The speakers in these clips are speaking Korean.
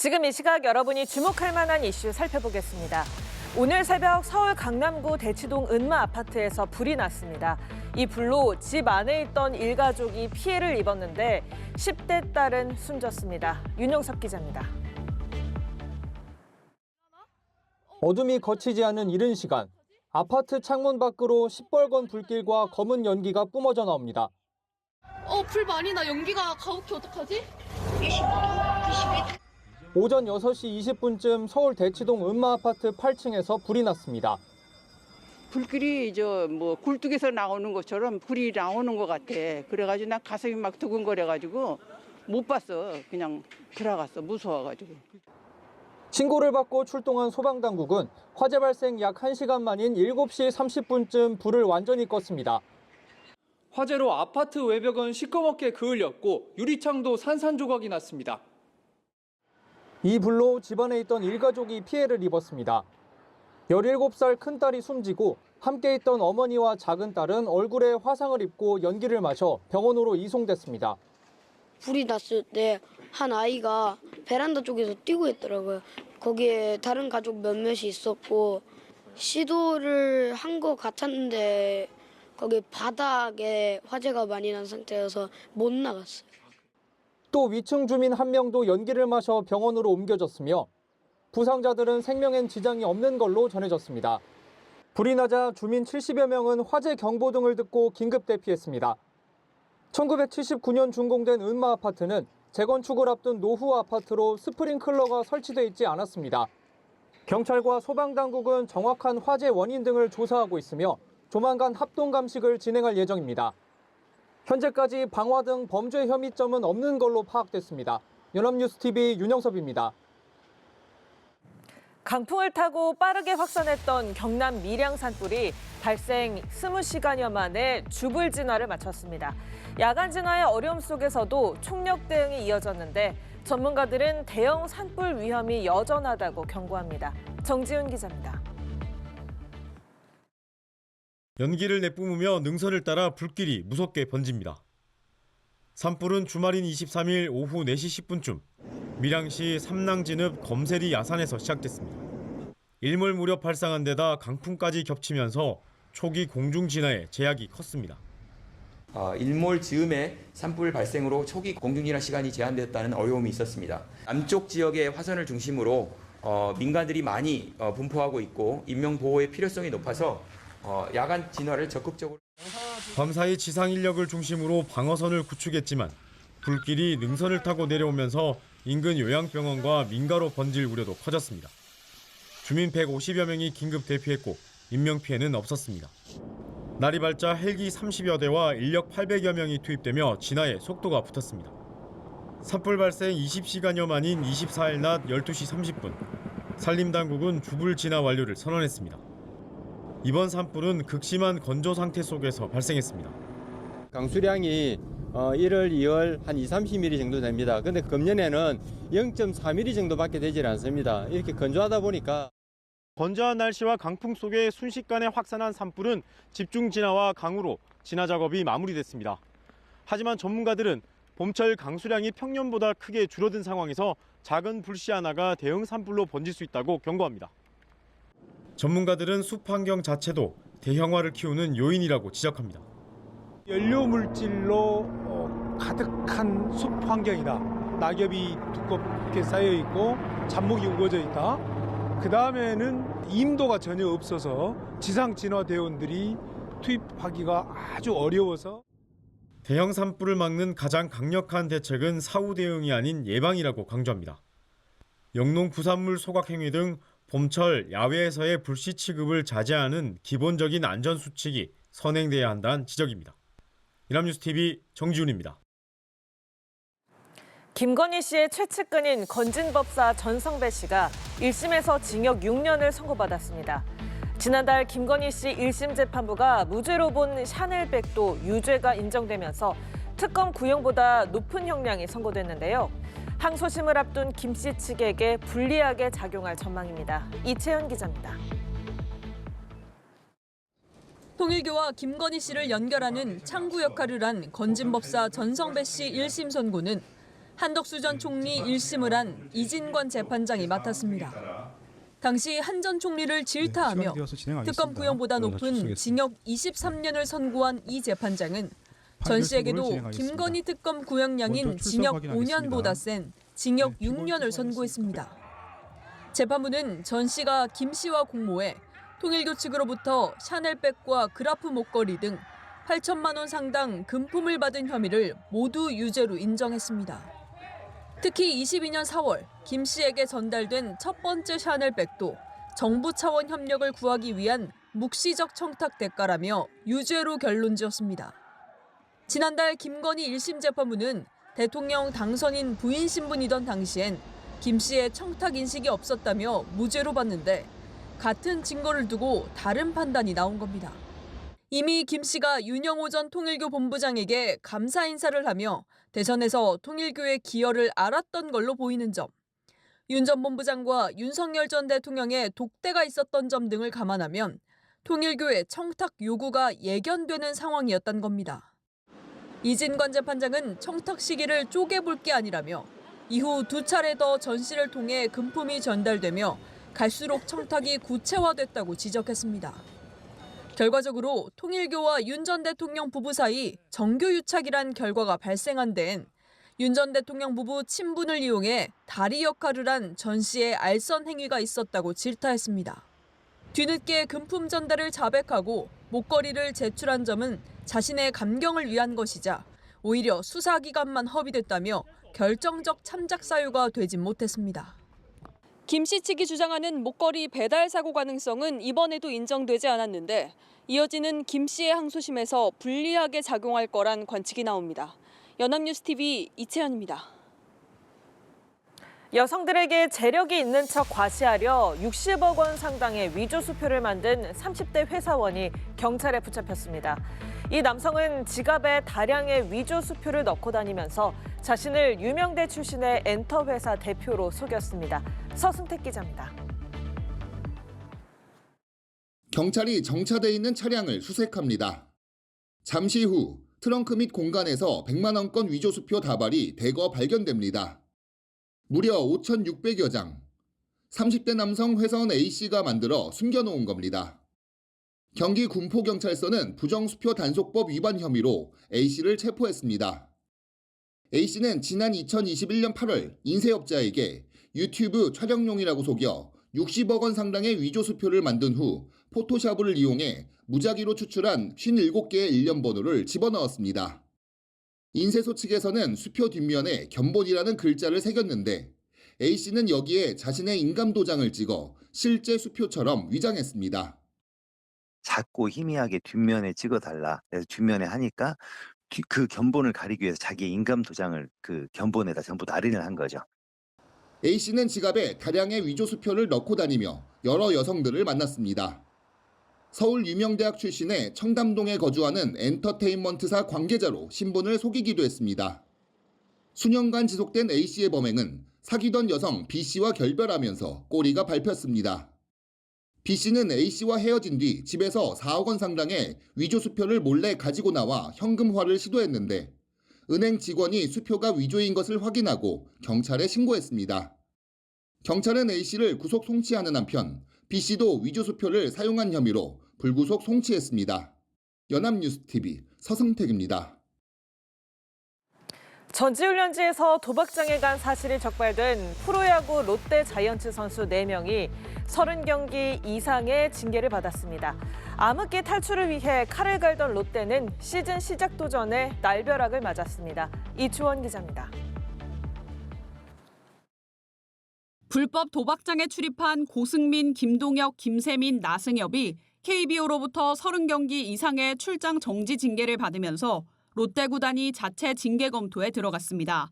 지금 이 시각 여러분이 주목할 만한 이슈 살펴보겠습니다. 오늘 새벽 서울 강남구 대치동 은마 아파트에서 불이 났습니다. 이 불로 집 안에 있던 일가족이 피해를 입었는데 10대 딸은 숨졌습니다. 윤영석 기자입니다. 어둠이 거치지 않은 이른 시간, 아파트 창문 밖으로 시뻘건 불길과 검은 연기가 뿜어져 나옵니다. 불 많이 나. 연기가 가혹해. 어떡하지? 오전 6시 20분쯤 서울 대치동 은마 아파트 8층에서 불이 났습니다. 불길이 굴뚝에서 나오는 것처럼 불이 나오는 것 같아. 그래가지고 난 가슴이 막 두근거려가지고 못 봤어. 그냥 들어갔어. 무서워가지고. 신고를 받고 출동한 소방당국은 화재 발생 약 1시간 만인 7시 30분쯤 불을 완전히 껐습니다. 화재로 아파트 외벽은 시커멓게 그을렸고 유리창도 산산조각이 났습니다. 이 불로 집안에 있던 일가족이 피해를 입었습니다. 17살 큰딸이 숨지고 함께 있던 어머니와 작은 딸은 얼굴에 화상을 입고 연기를 마셔 병원으로 이송됐습니다. 불이 났을 때 한 아이가 베란다 쪽에서 뛰고 있더라고요. 거기에 다른 가족 몇몇이 있었고 시도를 한 것 같았는데 거기 바닥에 화재가 많이 난 상태여서 못 나갔어요. 또 위층 주민 한 명도 연기를 마셔 병원으로 옮겨졌으며 부상자들은 생명엔 지장이 없는 걸로 전해졌습니다. 불이 나자 주민 70여 명은 화재 경보등을 듣고 긴급 대피했습니다. 1979년 준공된 은마 아파트는 재건축을 앞둔 노후 아파트로 스프링클러가 설치돼 있지 않았습니다. 경찰과 소방당국은 정확한 화재 원인 등을 조사하고 있으며 조만간 합동 감식을 진행할 예정입니다. 현재까지 방화 등 범죄 혐의점은 없는 걸로 파악됐습니다. 연합뉴스TV 윤영섭입니다. 강풍을 타고 빠르게 확산했던 경남 밀양 산불이 발생 20시간여 만에 주불 진화를 마쳤습니다. 야간 진화의 어려움 속에서도 총력 대응이 이어졌는데 전문가들은 대형 산불 위험이 여전하다고 경고합니다. 정지훈 기자입니다. 연기를 내뿜으며 능선을 따라 불길이 무섭게 번집니다. 산불은 주말인 23일 오후 4시 10분쯤 밀양시 삼낭진읍 검세리 야산에서 시작됐습니다. 일몰 무렵 발생한 데다 강풍까지 겹치면서 초기 공중 진화에 제약이 컸습니다. 일몰 즈음에 산불 발생으로 초기 공중 진화 시간이 제한되었다는 어려움이 있었습니다. 남쪽 지역의 화선을 중심으로 민간들이 많이 분포하고 있고 인명 보호의 필요성이 높아서 야간 진화를 적극적으로. 밤사이 지상 인력을 중심으로 방어선을 구축했지만 불길이 능선을 타고 내려오면서 인근 요양병원과 민가로 번질 우려도 커졌습니다. 주민 150여 명이 긴급 대피했고 인명피해는 없었습니다. 날이 밝자 헬기 30여 대와 인력 800여 명이 투입되며 진화에 속도가 붙었습니다. 산불 발생 20시간여 만인 24일 낮 12시 30분, 산림당국은 주불 진화 완료를 선언했습니다. 이번 산불은 극심한 건조 상태 속에서 발생했습니다. 강수량이 1월, 2월 한 20-30mm 정도 됩니다. 근데 금년에는 0.4mm 정도밖에 되질 않습니다. 이렇게 건조하다 보니까. 건조한 날씨와 강풍 속에 순식간에 확산한 산불은 집중 진화와 강우로 진화 작업이 마무리됐습니다. 하지만 전문가들은 봄철 강수량이 평년보다 크게 줄어든 상황에서 작은 불씨 하나가 대형 산불로 번질 수 있다고 경고합니다. 전문가들은 숲 환경 자체도 대형화를 키우는 요인이라고 지적합니다. 연료 물질로 가득한 숲 환경이다. 낙엽이 두껍게 쌓여 있고 잡목이 우거져 있다. 그 다음에는 임도가 전혀 없어서 지상 진화 대원들이 투입하기가 아주 어려워서. 대형 산불을 막는 가장 강력한 대책은 사후 대응이 아닌 예방이라고 강조합니다. 영농 부산물 소각 행위 등 봄철 야외에서의 불씨 취급을 자제하는 기본적인 안전 수칙이 선행돼야 한다는 지적입니다. 연합뉴스TV 정지훈입니다. 김건희 씨의 최측근인 건진법사 전성배 씨가 1심에서 징역 6년을 선고받았습니다. 지난달 김건희 씨 1심 재판부가 무죄로 본 샤넬백도 유죄가 인정되면서 특검 구형보다 높은 형량이 선고됐는데요. 항소심을 앞둔 김 씨 측에게 불리하게 작용할 전망입니다. 이채연 기자입니다. 통일교와 김건희 씨를 연결하는 창구 역할을 한 건진법사 전성배 씨 1심 선고는 한덕수 전 총리 1심을 한 이진관 재판장이 맡았습니다. 당시 한 전 총리를 질타하며 특검 구형보다 높은 징역 23년을 선고한 이 재판장은 전 씨에게도 김건희 특검 구형량인 징역 5년보다 센 징역 6년을 선고했습니다. 재판부는 전 씨가 김 씨와 공모해 통일교 측으로부터 샤넬백과 그라프 목걸이 등 8천만 원 상당 금품을 받은 혐의를 모두 유죄로 인정했습니다. 특히 22년 4월 김 씨에게 전달된 첫 번째 샤넬백도 정부 차원 협력을 구하기 위한 묵시적 청탁 대가라며 유죄로 결론지었습니다. 지난달 김건희 1심 재판부는 대통령 당선인 부인 신분이던 당시엔 김 씨의 청탁 인식이 없었다며 무죄로 봤는데 같은 증거를 두고 다른 판단이 나온 겁니다. 이미 김 씨가 윤영호 전 통일교 본부장에게 감사 인사를 하며 대선에서 통일교의 기여를 알았던 걸로 보이는 점, 윤 전 본부장과 윤석열 전 대통령의 독대가 있었던 점 등을 감안하면 통일교의 청탁 요구가 예견되는 상황이었던 겁니다. 이진관 재판장은 청탁 시기를 쪼개볼 게 아니라며 이후 2차례 더 전 씨를 통해 금품이 전달되며 갈수록 청탁이 구체화됐다고 지적했습니다. 결과적으로 통일교와 윤 전 대통령 부부 사이 정교유착이란 결과가 발생한 데엔 윤 전 대통령 부부 친분을 이용해 다리 역할을 한 전 씨의 알선 행위가 있었다고 질타했습니다. 뒤늦게 금품 전달을 자백하고 목걸이를 제출한 점은 자신의 감경을 위한 것이자 오히려 수사기관만 허비됐다며 결정적 참작 사유가 되진 못했습니다. 김 씨 측이 주장하는 목걸이 배달 사고 가능성은 이번에도 인정되지 않았는데 이어지는 김 씨의 항소심에서 불리하게 작용할 거란 관측이 나옵니다. 연합뉴스TV 이채연입니다. 여성들에게 재력이 있는 척 과시하려 60억 원 상당의 위조 수표를 만든 30대 회사원이 경찰에 붙잡혔습니다. 이 남성은 지갑에 다량의 위조 수표를 넣고 다니면서 자신을 유명대 출신의 엔터회사 대표로 속였습니다. 서승택 기자입니다. 경찰이 정차돼 있는 차량을 수색합니다. 잠시 후 트렁크 및 공간에서 100만 원권 위조 수표 다발이 대거 발견됩니다. 무려 5,600여 장. 30대 남성 회사원 A씨가 만들어 숨겨놓은 겁니다. 경기 군포경찰서는 부정수표 단속법 위반 혐의로 A씨를 체포했습니다. A씨는 지난 2021년 8월 인쇄업자에게 유튜브 촬영용이라고 속여 60억 원 상당의 위조 수표를 만든 후 포토샵을 이용해 무작위로 추출한 57개의 일련 번호를 집어넣었습니다. 인쇄소 측에서는 수표 뒷면에 견본이라는 글자를 새겼는데 A씨는 여기에 자신의 인감 도장을 찍어 실제 수표처럼 위장했습니다. 작고 희미하게 뒷면에 찍어달라. 그래서 뒷면에 하니까 그 견본을 가리기 위해서 자기의 인감 도장을 그 견본에다 전부 날인을 한 거죠. A씨는 지갑에 다량의 위조 수표를 넣고 다니며 여러 여성들을 만났습니다. 서울 유명대학 출신의 청담동에 거주하는 엔터테인먼트사 관계자로 신분을 속이기도 했습니다. 수년간 지속된 A씨의 범행은 사귀던 여성 B씨와 결별하면서 꼬리가 밟혔습니다. B씨는 A씨와 헤어진 뒤 집에서 4억 원 상당의 위조 수표를 몰래 가지고 나와 현금화를 시도했는데 은행 직원이 수표가 위조인 것을 확인하고 경찰에 신고했습니다. 경찰은 A씨를 구속 송치하는 한편 B씨도 위조 수표를 사용한 혐의로 불구속 송치했습니다. 연합뉴스TV 서승택입니다. 전지훈련지에서 도박장에 간 사실이 적발된 프로야구 롯데 자이언츠 선수 4명이 30경기 이상의 징계를 받았습니다. 암흑기 탈출을 위해 칼을 갈던 롯데는 시즌 시작도 전에 날벼락을 맞았습니다. 이주원 기자입니다. 불법 도박장에 출입한 고승민, 김동혁, 김세민, 나승엽이 KBO로부터 30경기 이상의 출장 정지 징계를 받으면서 롯데 구단이 자체 징계 검토에 들어갔습니다.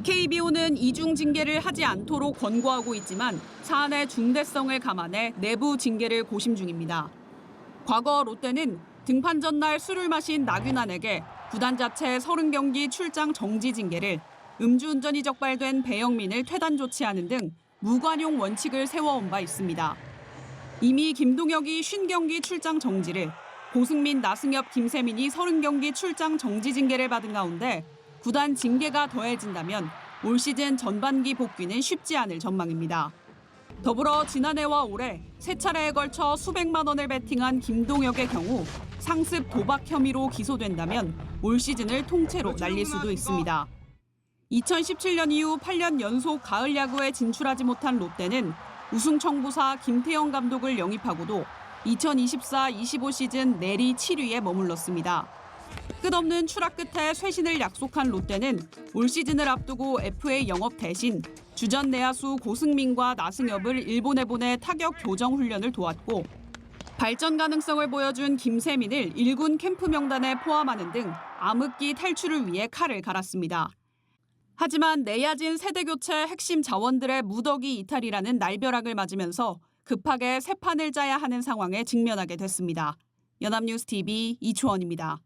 KBO는 이중 징계를 하지 않도록 권고하고 있지만 사안의 중대성을 감안해 내부 징계를 고심 중입니다. 과거 롯데는 등판 전날 술을 마신 나균환에게 구단 자체 30경기 출장 정지 징계를, 음주운전이 적발된 배영민을 퇴단 조치하는 등 무관용 원칙을 세워온 바 있습니다. 이미 김동혁이 50경기 출장 정지를, 고승민, 나승엽, 김세민이 30경기 출장 정지 징계를 받은 가운데 구단 징계가 더해진다면 올 시즌 전반기 복귀는 쉽지 않을 전망입니다. 더불어 지난해와 올해 세 차례에 걸쳐 수백만 원을 베팅한 김동혁의 경우 상습 도박 혐의로 기소된다면 올 시즌을 통째로 날릴 수도 있습니다. 2017년 이후 8년 연속 가을 야구에 진출하지 못한 롯데는 우승 청부사 김태형 감독을 영입하고도 2024-25 시즌 내리 7위에 머물렀습니다. 끝없는 추락 끝에 쇄신을 약속한 롯데는 올 시즌을 앞두고 FA 영업 대신 주전 내야수 고승민과 나승엽을 일본에 보내 타격 교정 훈련을 도왔고 발전 가능성을 보여준 김세민을 1군 캠프 명단에 포함하는 등 암흑기 탈출을 위해 칼을 갈았습니다. 하지만 내야진 세대 교체 핵심 자원들의 무더기 이탈이라는 날벼락을 맞으면서 급하게 새 판을 짜야 하는 상황에 직면하게 됐습니다. 연합뉴스 TV 이초원입니다.